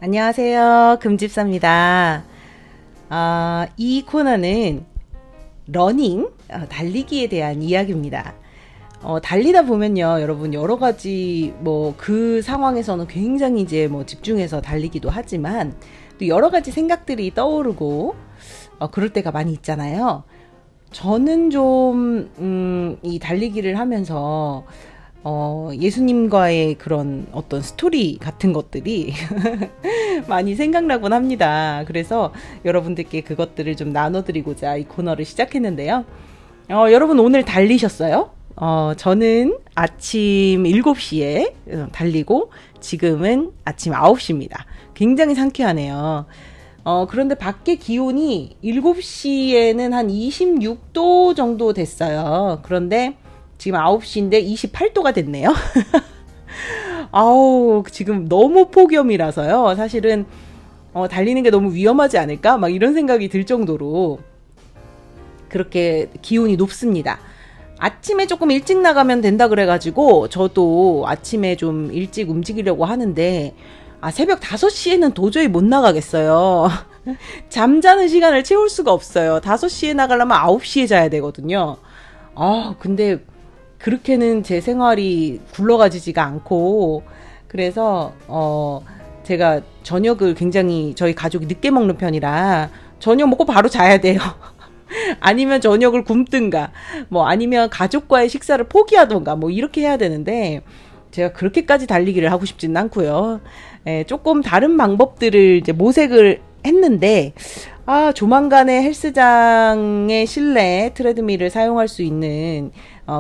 안녕하세요. 금집사입니다. 이 코너는 러닝, 달리기에 대한 이야기입니다. 달리다 보면요, 여러분, 여러 가지, 그 상황에서는 굉장히 이제 집중해서 달리기도 하지만, 또 여러 가지 생각들이 떠오르고, 그럴 때가 많이 있잖아요. 저는 좀, 이 달리기를 하면서, 예수님과의 그런 어떤 스토리 같은 것들이 많이 생각나곤 합니다. 그래서 여러분들께 그것들을 좀 나눠드리고자 이 코너를 시작했는데요. 여러분 오늘 달리셨어요? 저는 아침 7시에 달리고 지금은 아침 9시입니다. 굉장히 상쾌하네요. 그런데 밖에 기온이 7시에는 한 26도 정도 됐어요. 그런데 지금 9시인데 28도가 됐네요. 아우, 지금 너무 폭염이라서요. 사실은, 달리는 게 너무 위험하지 않을까? 막 이런 생각이 들 정도로 그렇게 기온이 높습니다. 아침에 조금 일찍 나가면 된다 그래가지고 저도 아침에 좀 일찍 움직이려고 하는데, 새벽 5시에는 도저히 못 나가겠어요. 잠자는 시간을 채울 수가 없어요. 5시에 나가려면 9시에 자야 되거든요. 근데 그렇게는 제 생활이 굴러가지지가 않고, 그래서 제가 저녁을 굉장히 저희 가족이 늦게 먹는 편이라 저녁 먹고 바로 자야 돼요. 아니면 저녁을 굶든가, 아니면 가족과의 식사를 포기하던가, 이렇게 해야 되는데, 제가 그렇게까지 달리기를 하고 싶지는 않고요. 조금 다른 방법들을 이제 모색을 했는데, 조만간에 헬스장의 실내 트레드밀을 사용할 수 있는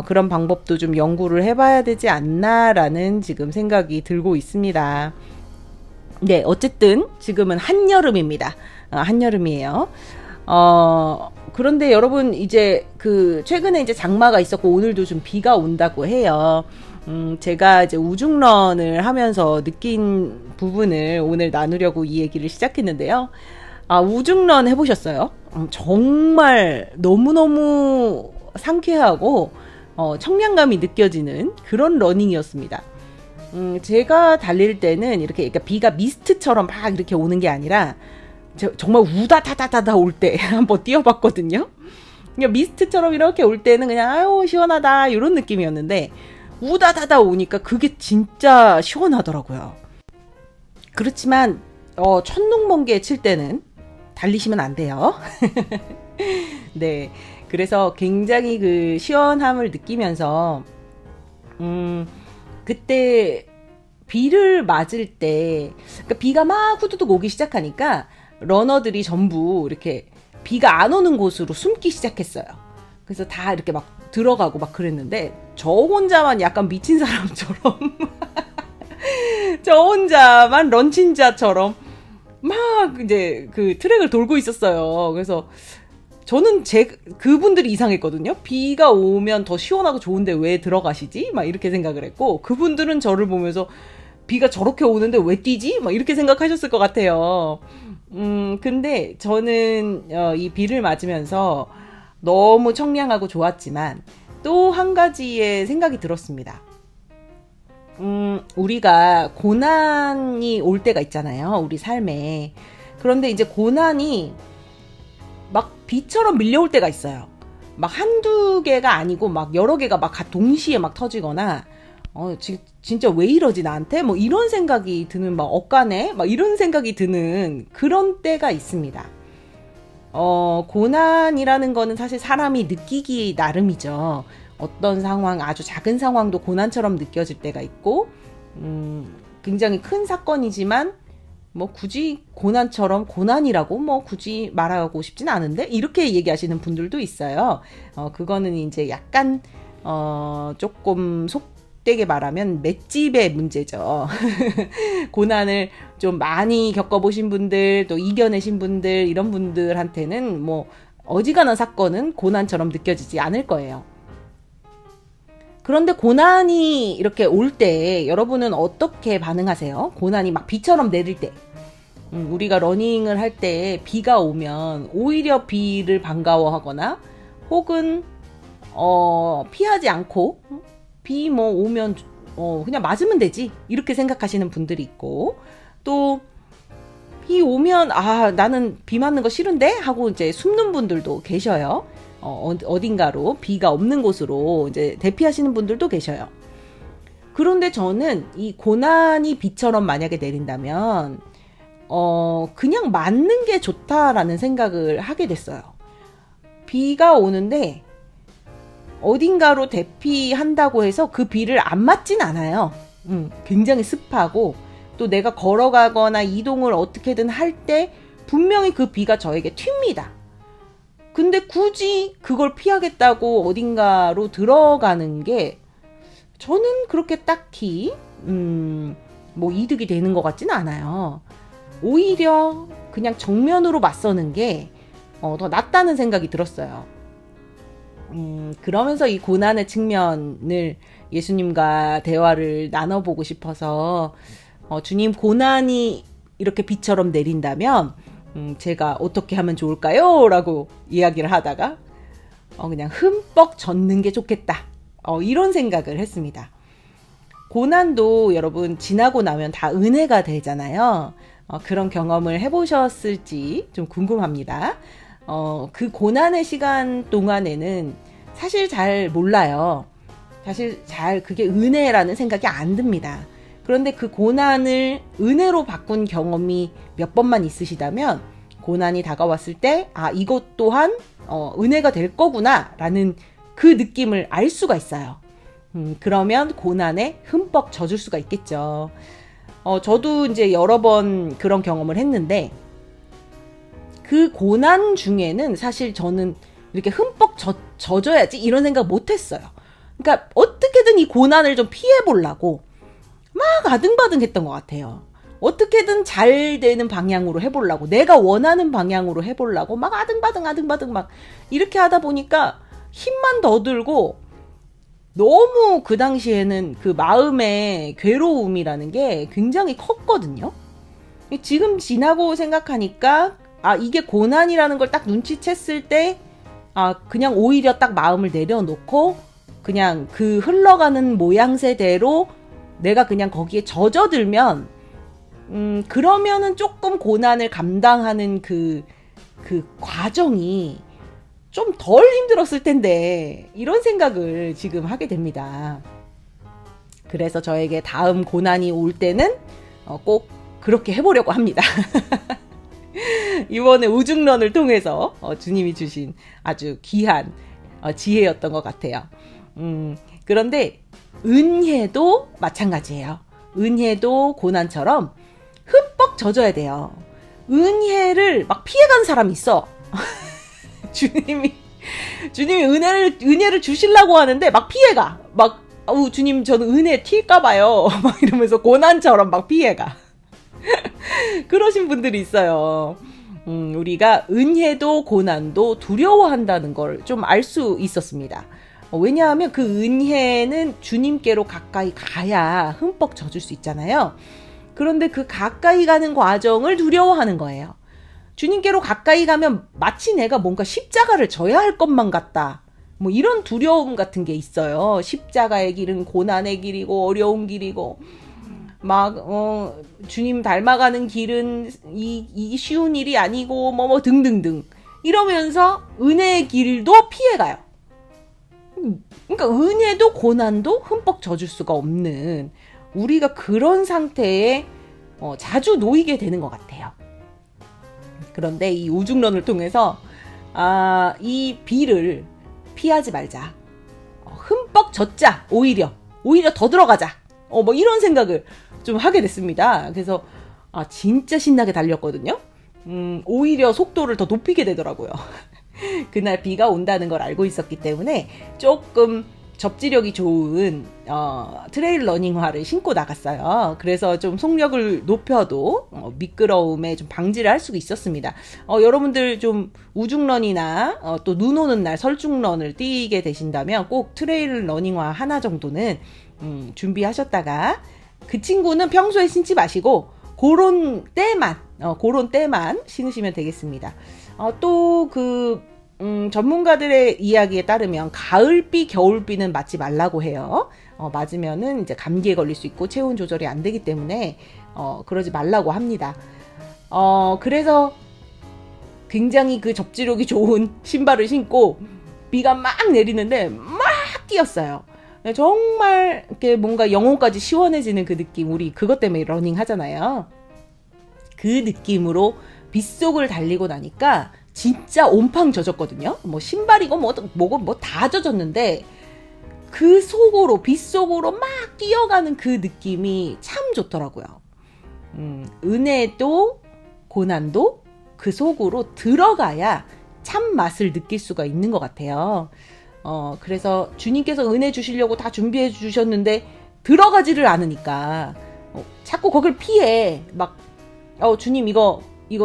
그런 방법도 좀 연구를 해봐야 되지 않나라는 지금 생각이 들고 있습니다. 네, 어쨌든 지금은 한여름입니다. 한여름이에요. 그런데 여러분 이제 최근에 이제 장마가 있었고 오늘도 좀 비가 온다고 해요. 제가 이제 우중런을 하면서 느낀 부분을 오늘 나누려고 이 얘기를 시작했는데요. 우중런 해보셨어요? 정말 너무너무 상쾌하고, 청량감이 느껴지는 그런 러닝이었습니다. 제가 달릴 때는 이렇게, 그러니까 비가 미스트처럼 막 이렇게 오는 게 아니라, 정말 우다다다다다 올 때 한번 뛰어봤거든요. 그냥 미스트처럼 이렇게 올 때는 그냥, 아유, 시원하다, 이런 느낌이었는데, 우다다다 오니까 그게 진짜 시원하더라고요. 그렇지만, 천둥번개 칠 때는 달리시면 안 돼요. 네. 그래서 굉장히 그 시원함을 느끼면서, 그때 비를 맞을 때, 그러니까 비가 막 후두둑 오기 시작하니까 러너들이 전부 이렇게 비가 안 오는 곳으로 숨기 시작했어요. 그래서 다 이렇게 막 들어가고 막 그랬는데, 저 혼자만 약간 미친 사람처럼, 저 혼자만 런친자처럼 막 이제 그 트랙을 돌고 있었어요. 그래서 저는 그분들이 이상했거든요. 비가 오면 더 시원하고 좋은데 왜 들어가시지? 막 이렇게 생각을 했고, 그분들은 저를 보면서 비가 저렇게 오는데 왜 뛰지? 막 이렇게 생각하셨을 것 같아요. 근데 저는 이 비를 맞으면서 너무 청량하고 좋았지만 또 한 가지의 생각이 들었습니다. 우리가 고난이 올 때가 있잖아요. 우리 삶에. 그런데 이제 고난이 막 비처럼 밀려올 때가 있어요. 막 한두 개가 아니고 막 여러 개가 막 동시에 막 터지거나, 진짜 왜 이러지 나한테? 이런 생각이 드는, 막 억까네? 막 이런 생각이 드는 그런 때가 있습니다. 고난이라는 거는 사실 사람이 느끼기 나름이죠. 어떤 상황, 아주 작은 상황도 고난처럼 느껴질 때가 있고, 굉장히 큰 사건이지만, 굳이 고난처럼 고난이라고 굳이 말하고 싶진 않은데? 이렇게 얘기하시는 분들도 있어요. 그거는 이제 약간, 조금 속되게 말하면 맷집의 문제죠. 고난을 좀 많이 겪어보신 분들, 또 이겨내신 분들, 이런 분들한테는 어지간한 사건은 고난처럼 느껴지지 않을 거예요. 그런데 고난이 이렇게 올 때 여러분은 어떻게 반응하세요? 고난이 막 비처럼 내릴 때. 우리가 러닝을 할 때 비가 오면 오히려 비를 반가워하거나, 혹은 피하지 않고 비 오면 그냥 맞으면 되지, 이렇게 생각하시는 분들이 있고, 또 비 오면 나는 비 맞는 거 싫은데 하고 이제 숨는 분들도 계셔요. 어딘가로 비가 없는 곳으로 이제 대피하시는 분들도 계셔요. 그런데 저는 이 고난이 비처럼 만약에 내린다면 그냥 맞는 게 좋다라는 생각을 하게 됐어요. 비가 오는데 어딘가로 대피한다고 해서 그 비를 안 맞진 않아요. 굉장히 습하고 또 내가 걸어가거나 이동을 어떻게든 할 때 분명히 그 비가 저에게 튑니다. 근데 굳이 그걸 피하겠다고 어딘가로 들어가는 게 저는 그렇게 딱히 뭐 이득이 되는 것 같지는 않아요. 오히려 그냥 정면으로 맞서는 게 더 낫다는 생각이 들었어요. 그러면서 이 고난의 측면을 예수님과 대화를 나눠보고 싶어서 주님, 고난이 이렇게 비처럼 내린다면 제가 어떻게 하면 좋을까요? 라고 이야기를 하다가 그냥 흠뻑 젖는 게 좋겠다. 이런 생각을 했습니다. 고난도 여러분 지나고 나면 다 은혜가 되잖아요. 그런 경험을 해보셨을지 좀 궁금합니다. 그 고난의 시간 동안에는 사실 잘 몰라요. 사실 잘 그게 은혜라는 생각이 안 듭니다. 그런데 그 고난을 은혜로 바꾼 경험이 몇 번만 있으시다면 고난이 다가왔을 때 이것 또한 은혜가 될 거구나 라는 그 느낌을 알 수가 있어요. 그러면 고난에 흠뻑 젖을 수가 있겠죠. 저도 이제 여러 번 그런 경험을 했는데 그 고난 중에는 사실 저는 이렇게 흠뻑 젖어야지 이런 생각 못 했어요. 그러니까 어떻게든 이 고난을 좀 피해 보려고 막 아등바등 했던 것 같아요. 어떻게든 잘 되는 방향으로 해보려고, 내가 원하는 방향으로 해보려고 막 아등바등 막 이렇게 하다 보니까 힘만 더 들고 너무 그 당시에는 그 마음의 괴로움이라는 게 굉장히 컸거든요. 지금 지나고 생각하니까 이게 고난이라는 걸 딱 눈치챘을 때 그냥 오히려 딱 마음을 내려놓고 그냥 그 흘러가는 모양새대로 내가 그냥 거기에 젖어들면 그러면은 조금 고난을 감당하는 그 과정이 좀 덜 힘들었을 텐데 이런 생각을 지금 하게 됩니다. 그래서 저에게 다음 고난이 올 때는 꼭 그렇게 해보려고 합니다. 이번에 우중런을 통해서 주님이 주신 아주 귀한 지혜였던 것 같아요. 그런데 은혜도 마찬가지예요. 은혜도 고난처럼 흠뻑 젖어야 돼요. 은혜를 막 피해간 사람이 있어. 주님이 은혜를 주시려고 하는데 막 피해가. 막 주님 저는 은혜 튈까봐요. 막 이러면서 고난처럼 막 피해가. 그러신 분들이 있어요. 우리가 은혜도 고난도 두려워한다는 걸 좀 알 수 있었습니다. 왜냐하면 그 은혜는 주님께로 가까이 가야 흠뻑 젖을 수 있잖아요. 그런데 그 가까이 가는 과정을 두려워하는 거예요. 주님께로 가까이 가면 마치 내가 뭔가 십자가를 져야 할 것만 같다. 뭐 이런 두려움 같은 게 있어요. 십자가의 길은 고난의 길이고 어려운 길이고 막 주님 닮아가는 길은 이 쉬운 일이 아니고 뭐 등등등 이러면서 은혜의 길도 피해가요. 그러니까 은혜도 고난도 흠뻑 젖을 수가 없는 우리가 그런 상태에 자주 놓이게 되는 것 같아요. 그런데 이 우중런을 통해서 이 비를 피하지 말자. 흠뻑 젖자. 오히려 더 들어가자. 뭐 이런 생각을 좀 하게 됐습니다. 그래서 진짜 신나게 달렸거든요. 오히려 속도를 더 높이게 되더라고요. 그날 비가 온다는 걸 알고 있었기 때문에 조금 접지력이 좋은 트레일 러닝화를 신고 나갔어요. 그래서 좀 속력을 높여도 미끄러움에 좀 방지를 할 수가 있었습니다. 여러분들 좀 우중런이나 또 눈 오는 날 설중런을 뛰게 되신다면 꼭 트레일 러닝화 하나 정도는 준비하셨다가 그 친구는 평소에 신지 마시고 그런 때만 신으시면 되겠습니다. 또 전문가들의 이야기에 따르면 가을비, 겨울비는 맞지 말라고 해요. 맞으면은 이제 감기에 걸릴 수 있고 체온 조절이 안 되기 때문에 그러지 말라고 합니다. 그래서 굉장히 그 접지력이 좋은 신발을 신고 비가 막 내리는데 막 뛰었어요. 정말 이렇게 뭔가 영혼까지 시원해지는 그 느낌. 우리 그것 때문에 러닝 하잖아요. 그 느낌으로 빗속을 달리고 나니까 진짜 온팡 젖었거든요. 뭐 신발이고 뭐고 뭐 다 젖었는데 그 속으로 빗속으로 막 뛰어가는 그 느낌이 참 좋더라고요. 은혜도 고난도 그 속으로 들어가야 참 맛을 느낄 수가 있는 것 같아요. 그래서 주님께서 은혜 주시려고 다 준비해 주셨는데 들어가지를 않으니까 자꾸 거길 피해. 막 주님 이거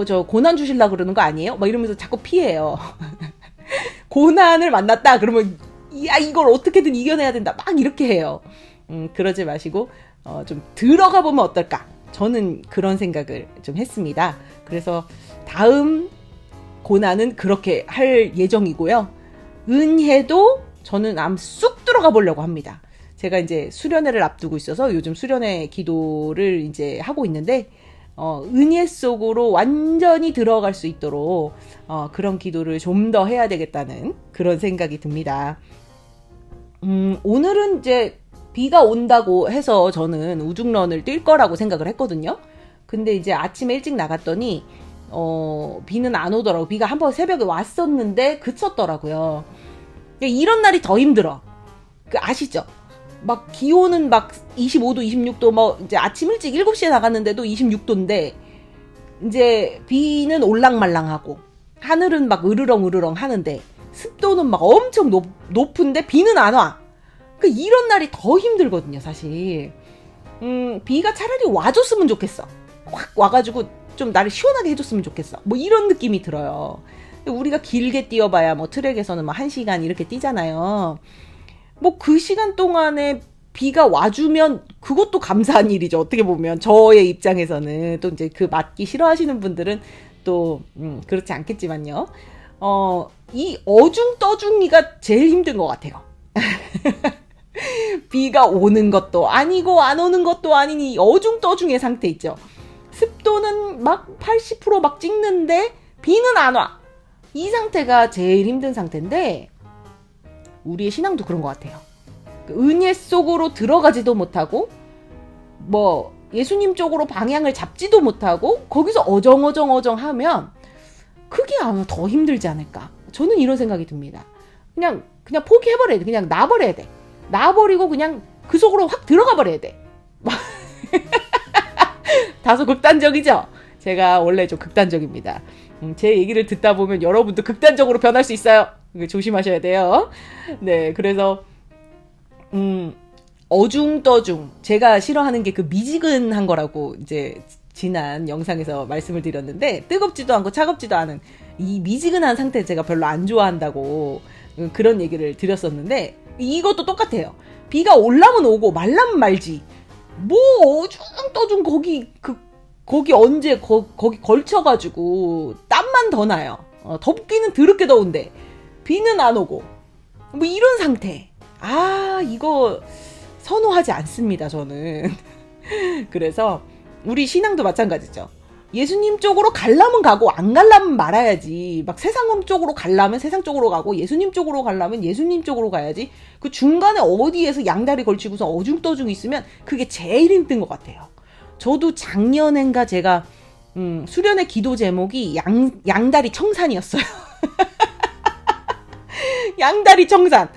저 고난 주실라 그러는 거 아니에요? 막 이러면서 자꾸 피해요. 고난을 만났다 그러면 야 이걸 어떻게든 이겨내야 된다 막 이렇게 해요. 그러지 마시고 좀 들어가 보면 어떨까? 저는 그런 생각을 좀 했습니다. 그래서 다음 고난은 그렇게 할 예정이고요. 은혜도 저는 쑥 들어가 보려고 합니다. 제가 이제 수련회를 앞두고 있어서 요즘 수련회 기도를 이제 하고 있는데 은혜 속으로 완전히 들어갈 수 있도록 그런 기도를 좀 더 해야 되겠다는 그런 생각이 듭니다. 오늘은 이제 비가 온다고 해서 저는 우중런을 뛸 거라고 생각을 했거든요. 근데 이제 아침에 일찍 나갔더니 비는 안 오더라고. 비가 한번 새벽에 왔었는데 그쳤더라고요. 이런 날이 더 힘들어. 아시죠? 막 기온은 막 25도, 26도 뭐 이제 아침 일찍 7시에 나갔는데도 26도인데 이제 비는 올랑말랑하고 하늘은 막 으르렁 하는데 습도는 막 엄청 높은데 비는 안 와. 이런 날이 더 힘들거든요, 사실. 비가 차라리 와줬으면 좋겠어. 확 와가지고 좀 나를 시원하게 해줬으면 좋겠어. 뭐 이런 느낌이 들어요. 우리가 길게 뛰어봐야 뭐 트랙에서는 뭐 1시간 이렇게 뛰잖아요. 뭐 그 시간 동안에 비가 와주면 그것도 감사한 일이죠. 어떻게 보면 저의 입장에서는 또 이제 그 맞기 싫어하시는 분들은 또 그렇지 않겠지만요. 이 어중떠중이가 제일 힘든 것 같아요. 비가 오는 것도 아니고 안 오는 것도 아닌 이 어중떠중의 상태 있죠. 습도는 막 80% 찍는데 비는 안 와. 이 상태가 제일 힘든 상태인데 우리의 신앙도 그런 것 같아요. 은혜 속으로 들어가지도 못하고 뭐 예수님 쪽으로 방향을 잡지도 못하고 거기서 어정어정 하면 그게 아마 더 힘들지 않을까. 저는 이런 생각이 듭니다. 그냥 포기해버려야 돼. 그냥 놔버려야 돼. 놔버리고 그냥 그 속으로 확 들어가 버려야 돼. 다소 극단적이죠? 제가 원래 좀 극단적입니다. 제 얘기를 듣다 보면 여러분도 극단적으로 변할 수 있어요. 조심하셔야 돼요. 네, 그래서 어중떠중 제가 싫어하는 게 그 미지근한 거라고 이제 지난 영상에서 말씀을 드렸는데 뜨겁지도 않고 차갑지도 않은 이 미지근한 상태 제가 별로 안 좋아한다고 그런 얘기를 드렸었는데 이것도 똑같아요. 비가 올라면 오고 말라면 말지. 뭐 어중떠중 거기 언제 거기 걸쳐가지고 땀만 더 나요. 덥기는 더럽게 더운데 비는 안 오고 뭐 이런 상태. 이거 선호하지 않습니다, 저는. 그래서 우리 신앙도 마찬가지죠. 예수님 쪽으로 가려면 가고 안 가려면 말아야지. 막 세상 쪽으로 가려면 세상 쪽으로 가고 예수님 쪽으로 가려면 예수님 쪽으로 가야지. 그 중간에 어디에서 양다리 걸치고서 어중떠중 있으면 그게 제일 힘든 것 같아요. 저도 작년엔가 제가 수련의 기도 제목이 양다리 청산이었어요. 양다리 청산.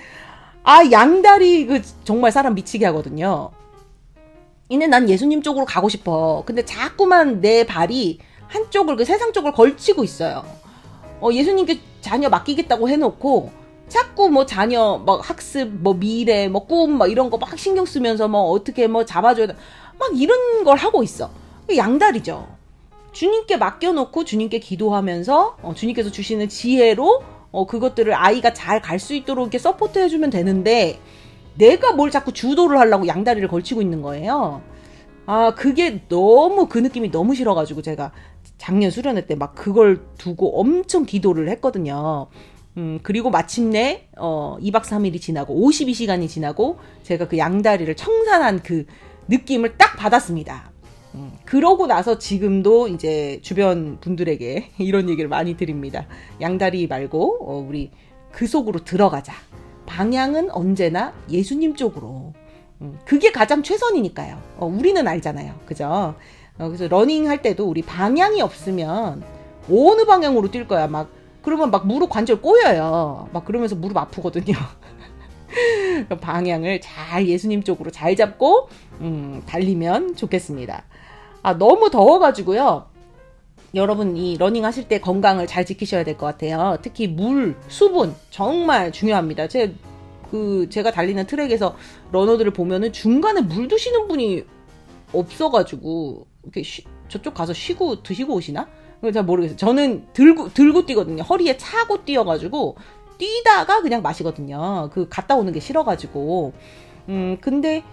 양다리 정말 사람 미치게 하거든요. 이제 난 예수님 쪽으로 가고 싶어. 근데 자꾸만 내 발이 한쪽을 세상 쪽을 걸치고 있어요. 예수님께 자녀 맡기겠다고 해놓고 자꾸 뭐 자녀 막 학습 뭐 미래 뭐 꿈 뭐 이런 거 막 신경 쓰면서 뭐 어떻게 뭐 잡아줘야 돼. 막 이런 걸 하고 있어. 양다리죠. 주님께 맡겨놓고 주님께 기도하면서 주님께서 주시는 지혜로 그것들을 아이가 잘 갈 수 있도록 이렇게 서포트 해주면 되는데 내가 뭘 자꾸 주도를 하려고 양다리를 걸치고 있는 거예요. 그게 너무 그 느낌이 너무 싫어가지고 제가 작년 수련회 때 막 그걸 두고 엄청 기도를 했거든요. 그리고 마침내 2박 3일이 지나고 52시간이 지나고 제가 그 양다리를 청산한 그 느낌을 딱 받았습니다. 그러고 나서 지금도 이제 주변 분들에게 이런 얘기를 많이 드립니다. 양다리 말고 우리 그 속으로 들어가자. 방향은 언제나 예수님 쪽으로. 그게 가장 최선이니까요. 우리는 알잖아요. 그죠? 그래서 러닝 할 때도 우리 방향이 없으면 어느 방향으로 뛸 거야. 막 그러면 막 무릎 관절 꼬여요. 막 그러면서 무릎 아프거든요. 방향을 잘 예수님 쪽으로 잘 잡고 달리면 좋겠습니다. 너무 더워가지고요. 여러분 이 러닝 하실 때 건강을 잘 지키셔야 될 것 같아요. 특히 물, 수분 정말 중요합니다. 제가 달리는 트랙에서 러너들을 보면은 중간에 물 드시는 분이 없어가지고 이렇게 저쪽 가서 쉬고 드시고 오시나? 잘 모르겠어요. 저는 들고 뛰거든요. 허리에 차고 뛰어가지고 뛰다가 그냥 마시거든요. 갔다 오는 게 싫어가지고. 근데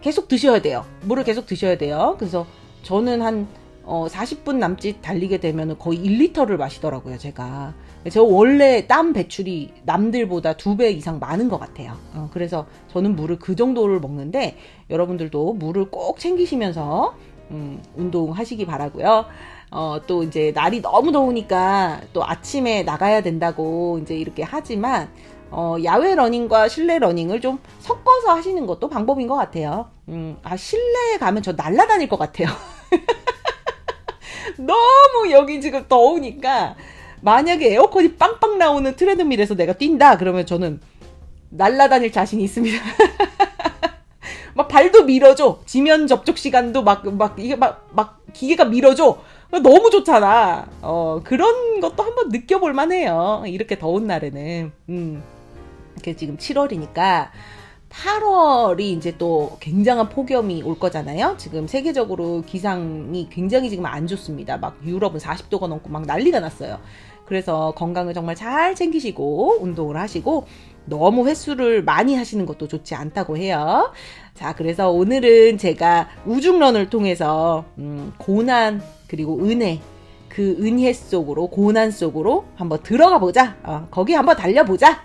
계속 드셔야 돼요. 물을 계속 드셔야 돼요. 그래서 저는 한 40분 남짓 달리게 되면 거의 1리터를 마시더라고요, 제가. 저 원래 땀 배출이 남들보다 2배 이상 많은 것 같아요. 그래서 저는 물을 그 정도를 먹는데 여러분들도 물을 꼭 챙기시면서 운동하시기 바라고요. 또 이제 날이 너무 더우니까 또 아침에 나가야 된다고 이제 이렇게 하지만 야외 러닝과 실내 러닝을 좀 섞어서 하시는 것도 방법인 것 같아요. 실내에 가면 저 날아다닐 것 같아요. 너무 여기 지금 더우니까 만약에 에어컨이 빵빵 나오는 트레드밀에서 내가 뛴다 그러면 저는 날아다닐 자신이 있습니다. 막 발도 밀어줘. 지면 접촉 시간도 이게 막 기계가 밀어줘. 너무 좋잖아. 그런 것도 한번 느껴볼 만해요. 이렇게 더운 날에는. 이렇게 지금 7월이니까 8월이 이제 또 굉장한 폭염이 올 거잖아요. 지금 세계적으로 기상이 굉장히 지금 안 좋습니다. 막 유럽은 40도가 넘고 막 난리가 났어요. 그래서 건강을 정말 잘 챙기시고 운동을 하시고 너무 횟수를 많이 하시는 것도 좋지 않다고 해요. 자, 그래서 오늘은 제가 우중런을 통해서 고난 그리고 은혜, 그 은혜 속으로, 고난 속으로 한번 들어가 보자. 거기 한번 달려보자.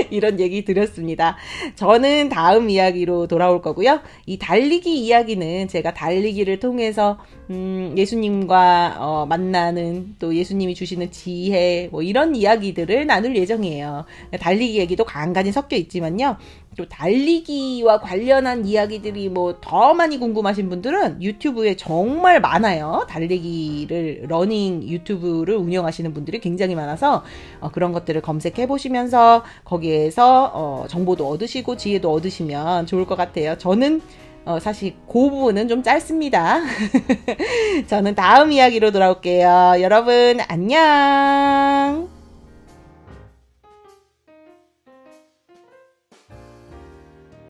이런 얘기 드렸습니다. 저는 다음 이야기로 돌아올 거고요. 이 달리기 이야기는 제가 달리기를 통해서 예수님과 만나는, 또 예수님이 주시는 지혜, 뭐 이런 이야기들을 나눌 예정이에요. 달리기 얘기도 간간히 섞여 있지만요. 또 달리기와 관련한 이야기들이 뭐 더 많이 궁금하신 분들은 유튜브에 정말 많아요. 달리기를, 러닝 유튜브를 운영하시는 분들이 굉장히 많아서 그런 것들을 검색해 보시면서 거기에서 정보도 얻으시고 지혜도 얻으시면 좋을 것 같아요. 저는 사실 그 부분은 좀 짧습니다. 저는 다음 이야기로 돌아올게요. 여러분 안녕.